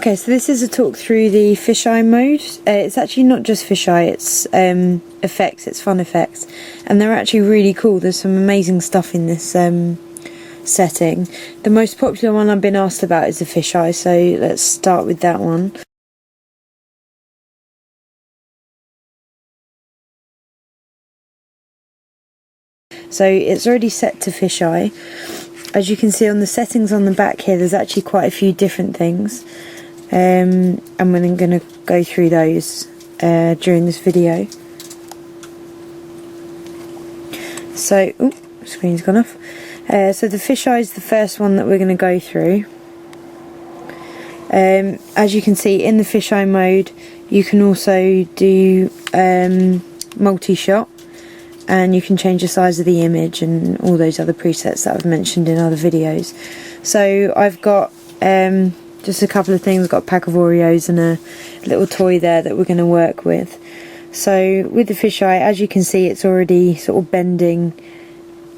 Okay, so this is a talk through the fisheye mode. It's actually not just fisheye, it's effects, it's fun effects, and they're actually really cool. There's some amazing stuff in this setting. The most popular one I've been asked about is the fisheye, so let's start with that one. So it's already set to fisheye. As you can see on the settings on the back here, there's actually quite a few different things. And we're going to go through those during this video. So, screen's gone off. So the fisheye is the first one that we're going to go through. As you can see, in the fisheye mode, you can also do multi-shot, and you can change the size of the image and all those other presets that I've mentioned in other videos. So I've got just a couple of things. I've got a pack of Oreos and a little toy there that we're going to work with. So with the fisheye, as you can see, it's already sort of bending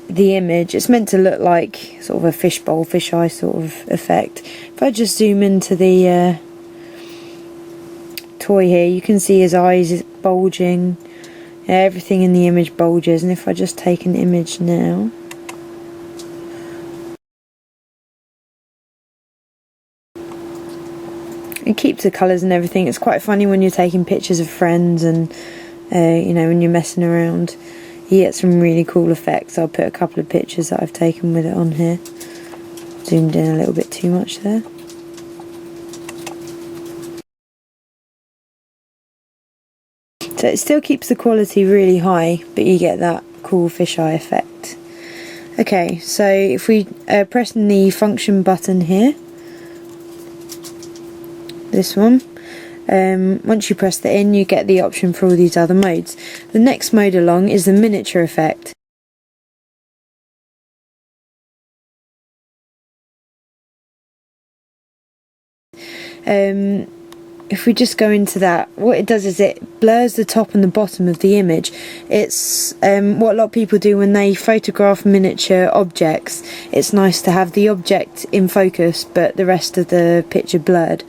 the image. It's meant to look like sort of a fishbowl, fisheye sort of effect. If I just zoom into the toy here, you can see his eyes is bulging. Everything in the image bulges, and if I just take an image now, it keeps the colours and everything. It's quite funny when you're taking pictures of friends and you know, when you're messing around, you get some really cool effects. I'll put a couple of pictures that I've taken with it on here. Zoomed in a little bit too much there. So it still keeps the quality really high, but you get that cool fisheye effect. Okay, so if we press the function button here, this one, once you press that in, you get the option for all these other modes. The next mode along is the miniature effect. If we just go into that, what it does is it blurs the top and the bottom of the image. It's what a lot of people do when they photograph miniature objects. It's nice to have the object in focus but the rest of the picture blurred.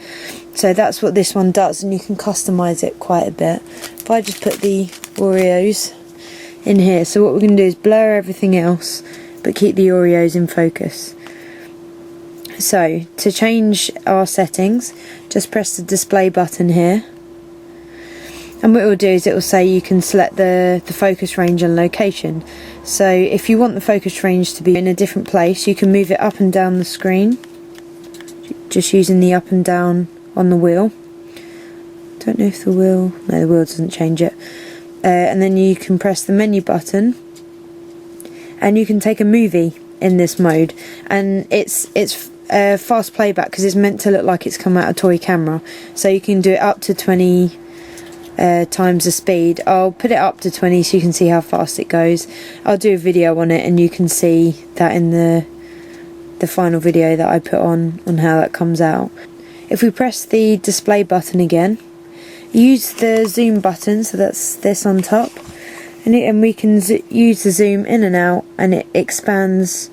So that's what this one does, and you can customize it quite a bit. If I just put the Oreos in here, so what we're going to do is blur everything else but keep the Oreos in focus. So to change our settings, just press the display button here, and what it will do is it will say you can select the focus range and location. So if you want the focus range to be in a different place, you can move it up and down the screen just using the up and down on the wheel. Don't know if the wheel doesn't change it. And then you can press the menu button and you can take a movie in this mode, and it's fast playback because it's meant to look like it's come out of a toy camera, so you can do it up to 20 times the speed. I'll put it up to 20 so you can see how fast it goes. I'll do a video on it and you can see that in the final video that I put on how that comes out. If we press the display button again, use the zoom button, so that's this on top, and we can use the zoom in and out, and it expands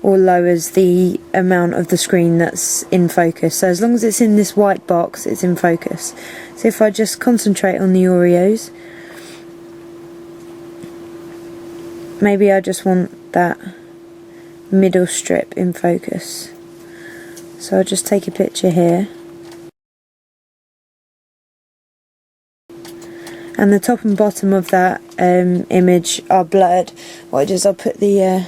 or lowers the amount of the screen that's in focus. So as long as it's in this white box, it's in focus. So if I just concentrate on the Oreos, maybe I just want that middle strip in focus. So I'll just take a picture here. And the top and bottom of that image are blurred. What I do is I'll put the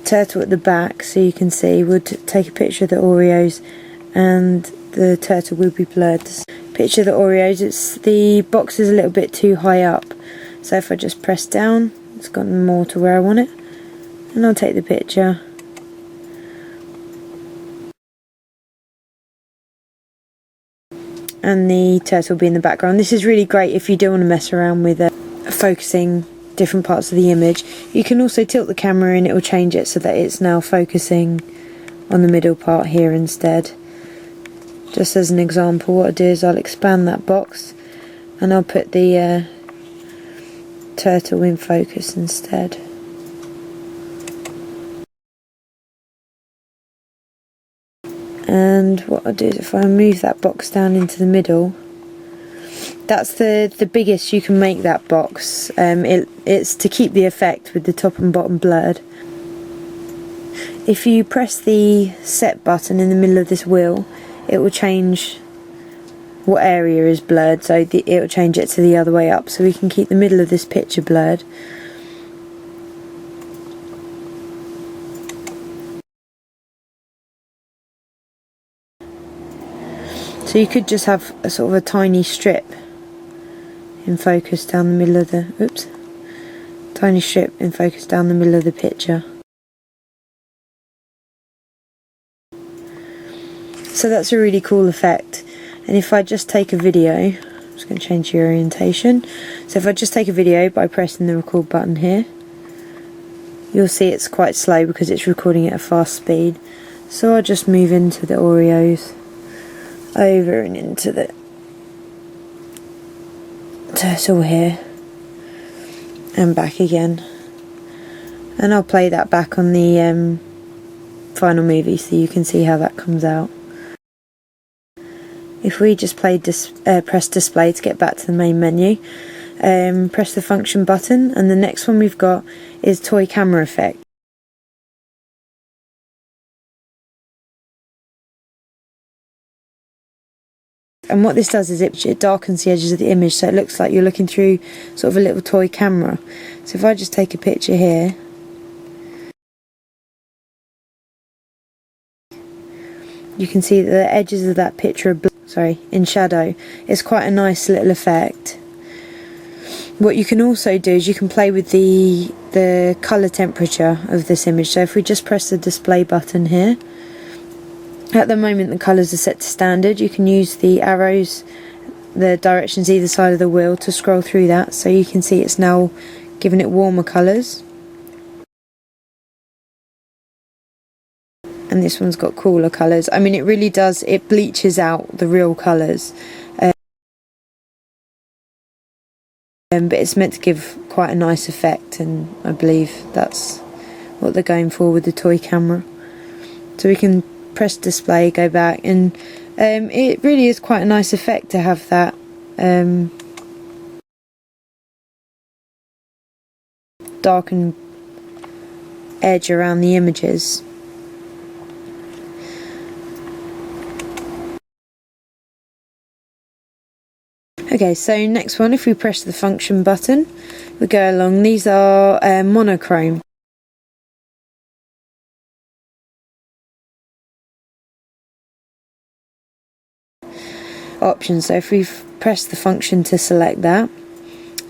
turtle at the back so you can see. We'll take a picture of the Oreos and the turtle will be blurred. Picture of the Oreos, the box is a little bit too high up, so if I just press down, it's gotten more to where I want it, and I'll take the picture. And the turtle will be in the background. This is really great if you do want to mess around with focusing different parts of the image. You can also tilt the camera and it will change it so that it's now focusing on the middle part here instead. Just as an example, what I'll do is I'll expand that box and I'll put the turtle in focus instead. And And what I'll do is if I move that box down into the middle, that's the biggest you can make that box. It's to keep the effect with the top and bottom blurred. If you press the set button in the middle of this wheel, it will change what area is blurred, so it will change it to the other way up, so we can keep the middle of this picture blurred. So you could just have a sort of a tiny strip in focus down the middle of the, tiny strip in focus down the middle of the picture. So that's a really cool effect. And if I just take a video, I'm just going to change the orientation. So if I just take a video by pressing the record button here, you'll see it's quite slow because it's recording at a fast speed. So I'll just move into the Oreos, over and into the turtle here, and back again. And I'll play that back on the final movie so you can see how that comes out. If we just press display to get back to the main menu, press the function button, and the next one we've got is toy camera effect. And what this does is it darkens the edges of the image so it looks like you're looking through sort of a little toy camera. So if I just take a picture here, you can see that the edges of that picture are in shadow. It's quite a nice little effect. What you can also do is you can play with the colour temperature of this image. So if we just press the display button here, at the moment the colours are set to standard. You can use the arrows, the directions either side of the wheel to scroll through that, so you can see it's now giving it warmer colours. And this one's got cooler colours. I mean, it really does, it bleaches out the real colours. But it's meant to give quite a nice effect, and I believe that's what they're going for with the toy camera. So we can press display, go back, and it really is quite a nice effect to have that darkened edge around the images. Okay, so next one, if we press the function button, we go along. These are monochrome. Options. So if we press the function to select that,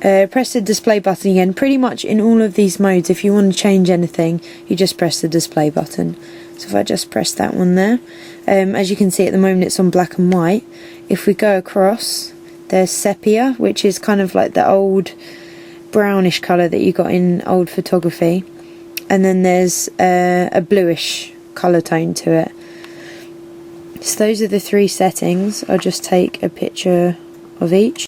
press the display button again. Pretty much in all of these modes, if you want to change anything, you just press the display button. So if I just press that one there, as you can see at the moment it's on black and white. If we go across, there's sepia, which is kind of like the old brownish colour that you got in old photography, and then there's a bluish colour tone to it. So those are the three settings. I'll just take a picture of each.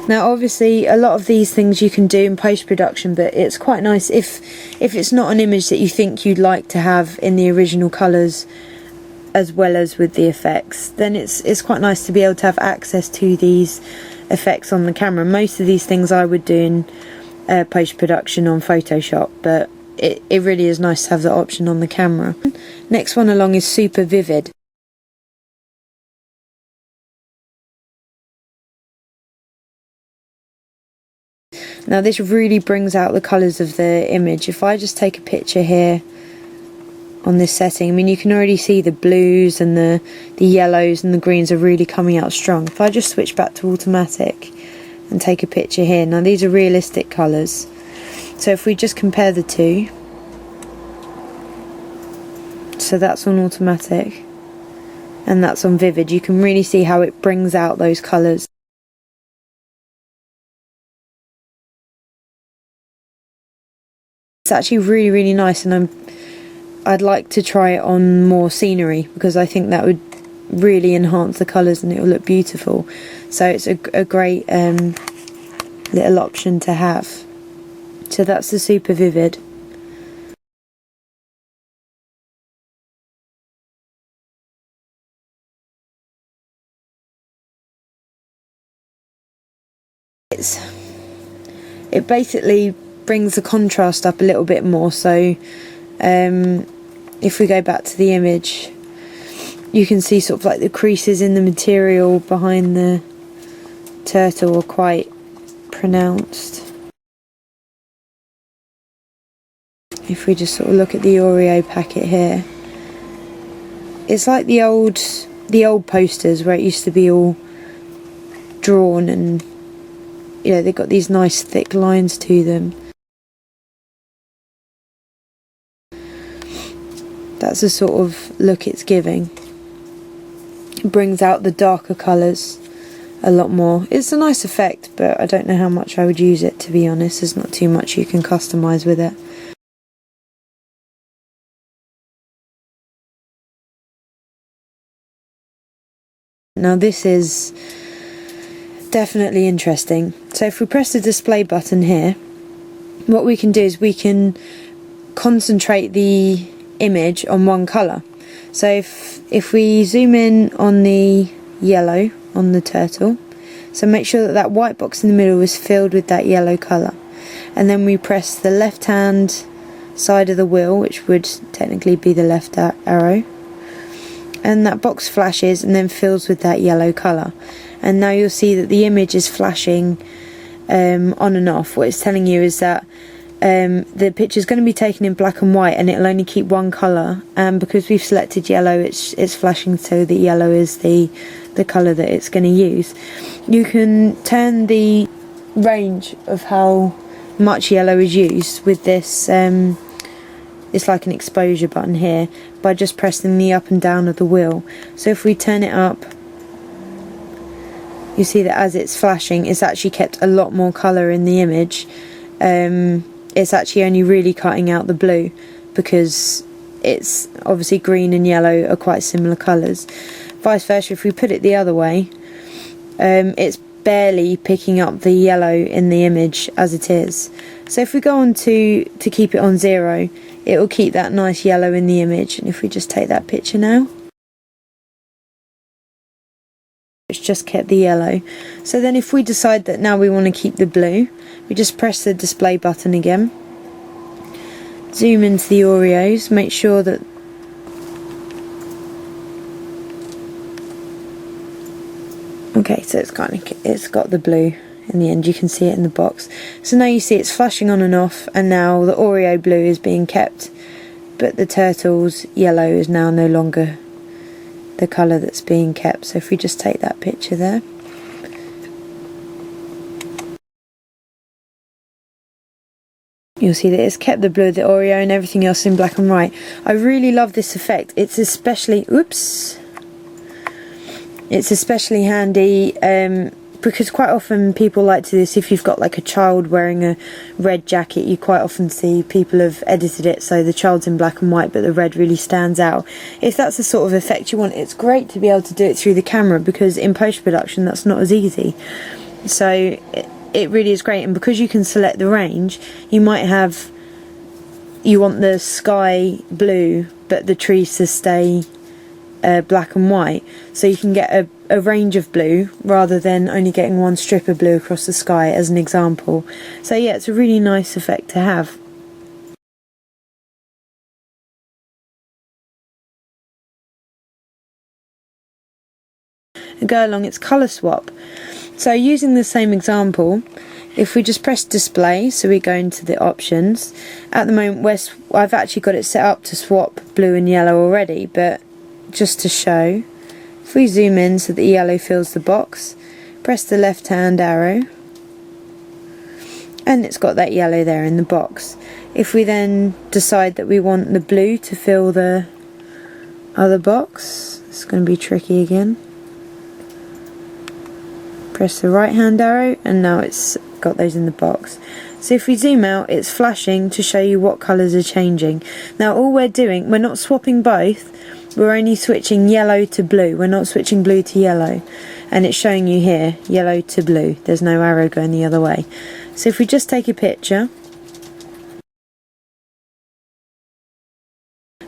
Now obviously a lot of these things you can do in post-production, but it's quite nice if it's not an image that you think you'd like to have in the original colours as well as with the effects, then it's quite nice to be able to have access to these effects on the camera. Most of these things I would do in post-production on Photoshop, but it really is nice to have the option on the camera. Next one along is super vivid. Now this really brings out the colours of the image. If I just take a picture here on this setting, I mean you can already see the blues and the yellows and the greens are really coming out strong. If I just switch back to automatic and take a picture here, now these are realistic colours. So if we just compare the two, so that's on automatic and that's on vivid, you can really see how it brings out those colours. It's actually really nice, and I'd like to try it on more scenery because I think that would really enhance the colours and it will look beautiful. So it's a great little option to have. So that's the super vivid. it basically brings the contrast up a little bit more. So if we go back to the image, you can see sort of like the creases in the material behind the turtle are quite pronounced. If we just sort of look at the Oreo packet here, it's like the old posters where it used to be all drawn, and you know, they've got these nice thick lines to them. That's the sort of look it's giving. It brings out the darker colours a lot more. It's a nice effect, but I don't know how much I would use it, to be honest. There's not too much you can customise with it. Now this is definitely interesting. So if we press the display button here, what we can do is we can concentrate the image on one colour. So if we zoom in on the yellow on the turtle, so make sure that that white box in the middle is filled with that yellow colour, and then we press the left hand side of the wheel, which would technically be the left arrow, and that box flashes and then fills with that yellow colour. And now you'll see that the image is flashing on and off. What it's telling you is that the picture is going to be taken in black and white, and it'll only keep one colour, and because we've selected yellow, it's flashing, so that yellow is the colour that it's going to use. You can turn the range of how much yellow is used with this, it's like an exposure button here, by just pressing the up and down of the wheel. So if we turn it up, you see that as it's flashing, it's actually kept a lot more colour in the image. It's actually only really cutting out the blue, because it's obviously green and yellow are quite similar colours. Vice versa, if we put it the other way, it's barely picking up the yellow in the image as it is. So if we go on to keep it on 0, it will keep that nice yellow in the image. And if we just take that picture now, it's just kept the yellow. So then if we decide that now we want to keep the blue, we just press the display button again, zoom into the Oreos, make sure that okay, so it's got the blue in the end. You can see it in the box. So now you see it's flashing on and off, and now the Oreo blue is being kept, but the turtle's yellow is now no longer the colour that's being kept. So if we just take that picture there, you'll see that it's kept the blue of the Oreo and everything else in black and white. I really love this effect. It's especially handy because quite often people like to do this. If you've got like a child wearing a red jacket, you quite often see people have edited it so the child's in black and white but the red really stands out. If that's the sort of effect you want, it's great to be able to do it through the camera, because in post-production that's not as easy. So it really is great. And because you can select the range, you might have, you want the sky blue but the trees to stay black and white, so you can get a range of blue rather than only getting one strip of blue across the sky, as an example. So yeah, it's a really nice effect to have. And go along its colour swap. So using the same example, if we just press display, so we go into the options, at the moment I've actually got it set up to swap blue and yellow already, but just to show, if we zoom in so that the yellow fills the box, press the left hand arrow, and it's got that yellow there in the box. If we then decide that we want the blue to fill the other box, it's going to be tricky again. Press the right hand arrow, and now it's got those in the box. So if we zoom out, it's flashing to show you what colours are changing. Now all we're doing, we're not swapping both, we're only switching yellow to blue, we're not switching blue to yellow. And it's showing you here, yellow to blue, there's no arrow going the other way. So if we just take a picture,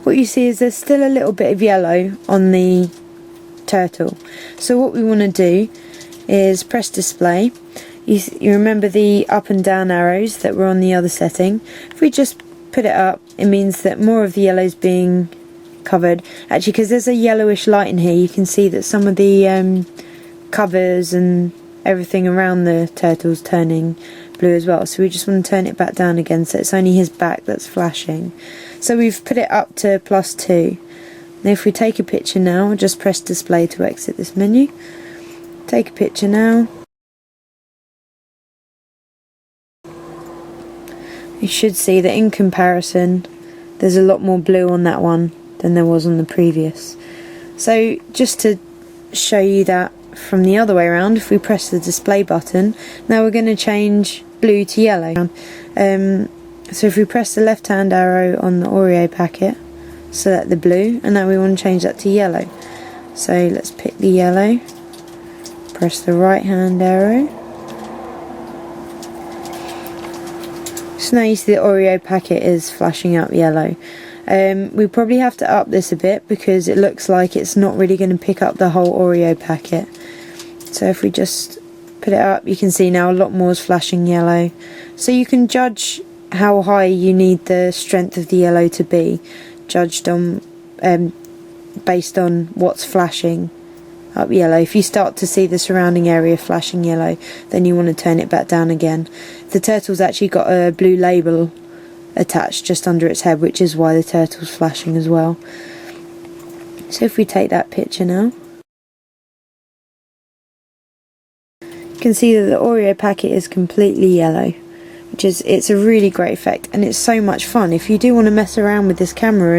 what you see is there's still a little bit of yellow on the turtle. So what we want to do is press display, You remember the up and down arrows that were on the other setting. If we just put it up, it means that more of the yellow is being covered. Actually, because there's a yellowish light in here, you can see that some of the covers and everything around the turtle's turning blue as well. So we just want to turn it back down again, so it's only his back that's flashing. So we've put it up to +2. Now if we take a picture now, just press display to exit this menu. Take a picture now. You should see that in comparison there's a lot more blue on that one than there was on the previous. So just to show you that from the other way around, if we press the display button, now we're going to change blue to yellow. So if we press the left hand arrow on the Oreo packet, select the blue, and now we want to change that to yellow. So let's pick the yellow, press the right hand arrow. So now you see the Oreo packet is flashing up yellow. We probably have to up this a bit because it looks like it's not really going to pick up the whole Oreo packet. So if we just put it up, you can see now a lot more is flashing yellow. So you can judge how high you need the strength of the yellow to be, judged on based on what's flashing up yellow. If you start to see the surrounding area flashing yellow, then you want to turn it back down again. The turtle's actually got a blue label attached just under its head, which is why the turtle's flashing as well. So if we take that picture now, you can see that the Oreo packet is completely yellow, it's a really great effect, and it's so much fun. If you do want to mess around with this camera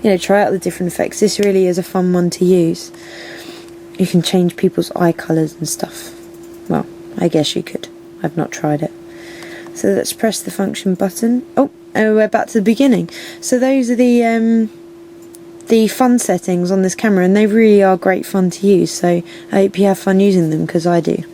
and try out the different effects, this really is a fun one to use. You can change people's eye colours and stuff. Well, I guess you could. I've not tried it. So let's press the function button. Oh, we're back to the beginning. So those are the fun settings on this camera, and they really are great fun to use. So I hope you have fun using them, because I do.